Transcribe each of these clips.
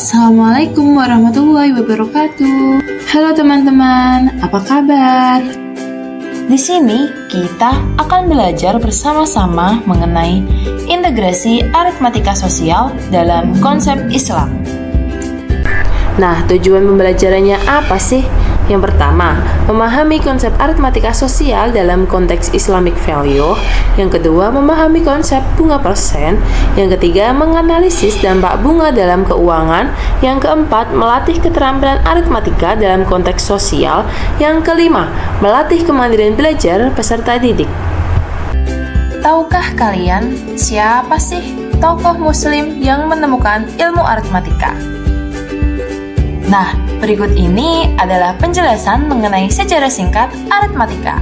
Assalamualaikum warahmatullahi wabarakatuh. Halo teman-teman, apa kabar? Di sini kita akan belajar bersama-sama mengenai integrasi aritmatika sosial dalam konsep Islam. Nah, tujuan pembelajarannya apa sih? Yang pertama, memahami konsep aritmatika sosial dalam konteks Islamic value. Yang kedua, memahami konsep bunga persen. Yang ketiga, menganalisis dampak bunga dalam keuangan. Yang keempat, melatih keterampilan aritmatika dalam konteks sosial. Yang kelima, melatih kemandirian belajar peserta didik. Tahukah kalian siapa sih tokoh muslim yang menemukan ilmu aritmatika? Nah, berikut ini adalah penjelasan mengenai sejarah singkat aritmatika.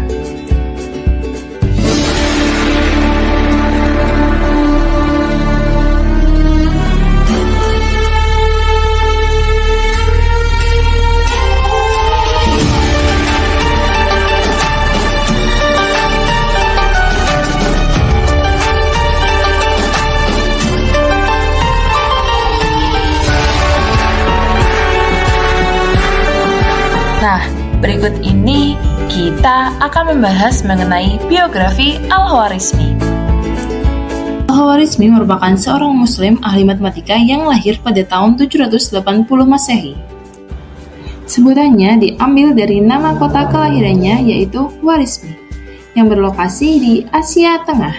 Nah, berikut ini kita akan membahas mengenai biografi Al-Khwarizmi. Al-Khwarizmi merupakan seorang muslim ahli matematika yang lahir pada tahun 780 Masehi. Sebutannya diambil dari nama kota kelahirannya yaitu Khwarizmi, yang berlokasi di Asia Tengah.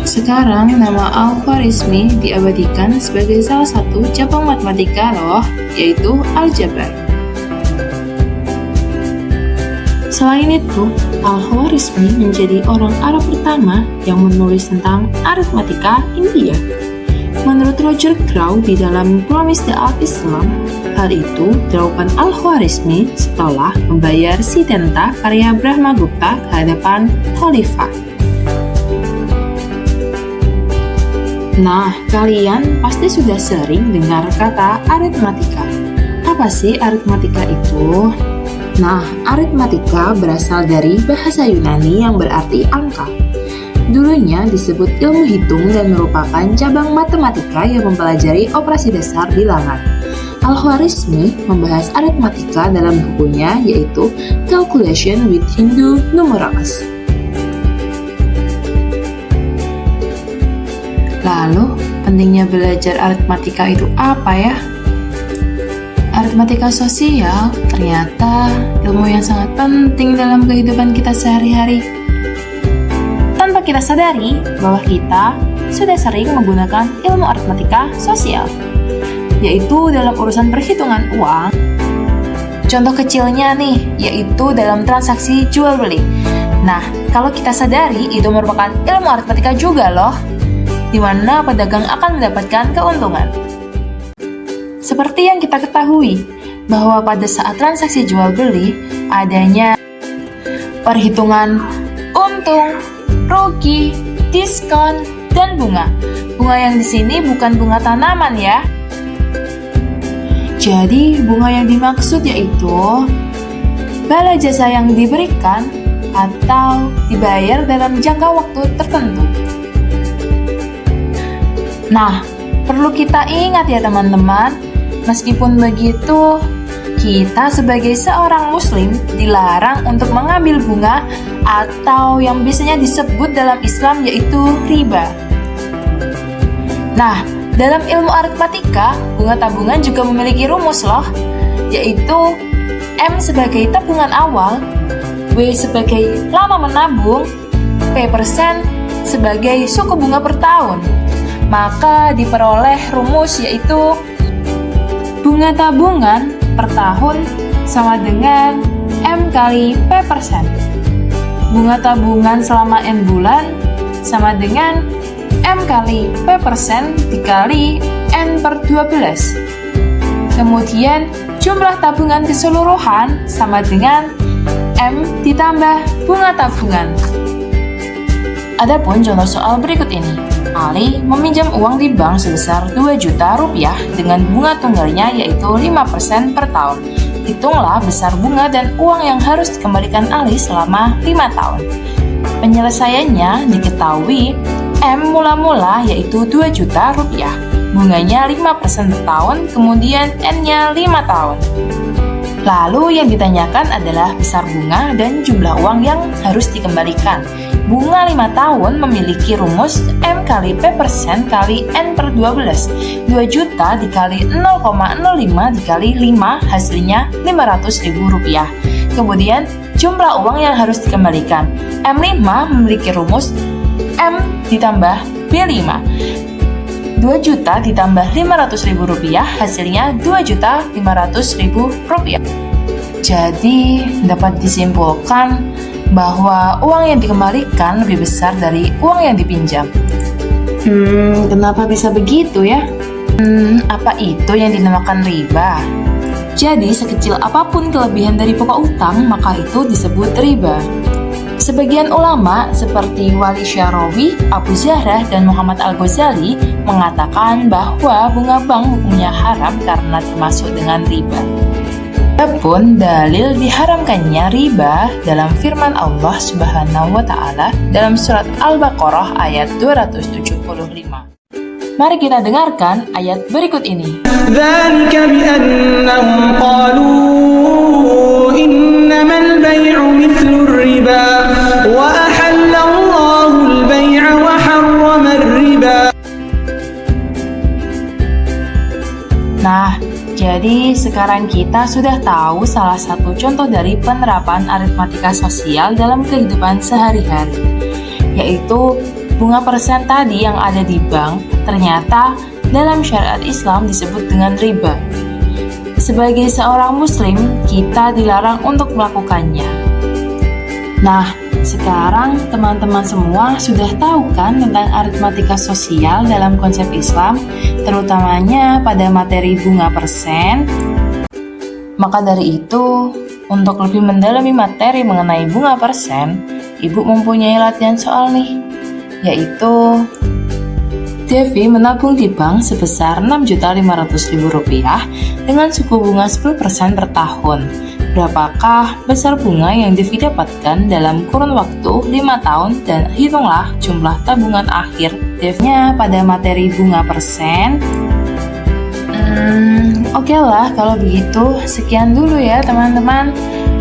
Sekarang nama Al-Khwarizmi diabadikan sebagai salah satu cabang matematika loh, yaitu Aljabar. Selain itu, Al-Khwarizmi menjadi orang Arab pertama yang menulis tentang aritmatika India. Menurut Roger Crow di dalam Promise the Art Islam, hal itu dilakukan Al-Khwarizmi setelah membayar Sidhanta karya Brahmagupta ke hadapan Khalifah. Nah, kalian pasti sudah sering dengar kata aritmatika. Apa sih aritmatika itu? Nah, aritmatika berasal dari bahasa Yunani yang berarti angka. Dulunya disebut ilmu hitung dan merupakan cabang matematika yang mempelajari operasi dasar bilangan. Al-Khwarizmi membahas aritmatika dalam bukunya yaitu Calculation with Hindu Numerals. Lalu, pentingnya belajar aritmatika itu apa ya? Aritmatika sosial ternyata ilmu yang sangat penting dalam kehidupan kita sehari-hari. Tanpa kita sadari bahwa kita sudah sering menggunakan ilmu aritmatika sosial, yaitu dalam urusan perhitungan uang. Contoh kecilnya nih, yaitu dalam transaksi jual-beli. Nah, kalau kita sadari, itu merupakan ilmu aritmatika juga loh, di mana pedagang akan mendapatkan keuntungan. Seperti yang kita ketahui, bahwa pada saat transaksi jual-beli, adanya perhitungan untung, rugi, diskon, dan bunga. Bunga yang di sini bukan bunga tanaman ya. Jadi, bunga yang dimaksud yaitu bala jasa yang diberikan atau dibayar dalam jangka waktu tertentu. Nah, perlu kita ingat ya teman-teman, meskipun begitu, kita sebagai seorang muslim dilarang untuk mengambil bunga atau yang biasanya disebut dalam Islam yaitu riba. Nah, dalam ilmu aritmatika, bunga tabungan juga memiliki rumus loh, yaitu M sebagai tabungan awal, W sebagai lama menabung, P% sebagai suku bunga per tahun. Maka diperoleh rumus yaitu bunga tabungan per tahun sama dengan M kali P%. Bunga tabungan selama N bulan sama dengan M kali P% dikali N per 12. Kemudian jumlah tabungan keseluruhan sama dengan M ditambah bunga tabungan. Adapun contoh soal berikut ini. Ali meminjam uang di bank sebesar 2 juta rupiah dengan bunga tunggalnya yaitu 5% per tahun. Hitunglah besar bunga dan uang yang harus dikembalikan Ali selama 5 tahun. Penyelesaiannya diketahui M mula-mula yaitu 2 juta rupiah. bunganya 5% per tahun, kemudian N-nya 5 tahun. Lalu yang ditanyakan adalah besar bunga dan jumlah uang yang harus dikembalikan. Bunga 5 tahun memiliki rumus M kali P persen kali N per 12. 2 juta dikali 0,05 dikali 5 hasilnya Rp500.000. Kemudian jumlah uang yang harus dikembalikan. M5 memiliki rumus M ditambah B5. 2 juta ditambah Rp500.000 hasilnya Rp2.500.000. Jadi dapat disimpulkan bahwa uang yang dikembalikan lebih besar dari uang yang dipinjam. Kenapa bisa begitu ya? Apa itu yang dinamakan riba? Jadi sekecil apapun kelebihan dari pokok utang, maka itu disebut riba. Sebagian ulama seperti Wali Syarawi, Abu Zahra, dan Muhammad Al-Ghazali mengatakan bahwa bunga bank hukumnya haram karena termasuk dengan riba. Adapun dalil diharamkannya riba dalam firman Allah Subhanahu wa taala dalam surat Al-Baqarah ayat 275. Mari kita dengarkan ayat berikut ini. Dzalika bi'annahum qalu innamal bay'u mithlu riba wa ahallallahu al-bay'a wa harrama ar-riba. Nah, jadi sekarang kita sudah tahu salah satu contoh dari penerapan aritmatika sosial dalam kehidupan sehari-hari, yaitu bunga persen tadi yang ada di bank ternyata dalam syariat Islam disebut dengan riba. Sebagai seorang muslim, kita dilarang untuk melakukannya. Nah, sekarang teman-teman semua sudah tahu kan tentang aritmatika sosial dalam konsep Islam, terutamanya pada materi bunga persen. Maka dari itu, untuk lebih mendalami materi mengenai bunga persen, Ibu mempunyai latihan soal nih, yaitu Devi menabung di bank sebesar Rp6.500.000 dengan suku bunga 10% per tahun. Berapakah besar bunga yang Devi dapatkan dalam kurun waktu 5 tahun dan hitunglah jumlah tabungan akhir Dev-nya pada materi bunga persen. Oke lah, kalau begitu sekian dulu ya teman-teman.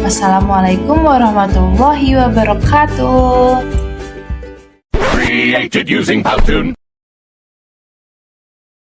Wassalamualaikum warahmatullahi wabarakatuh. Created using Powtoon.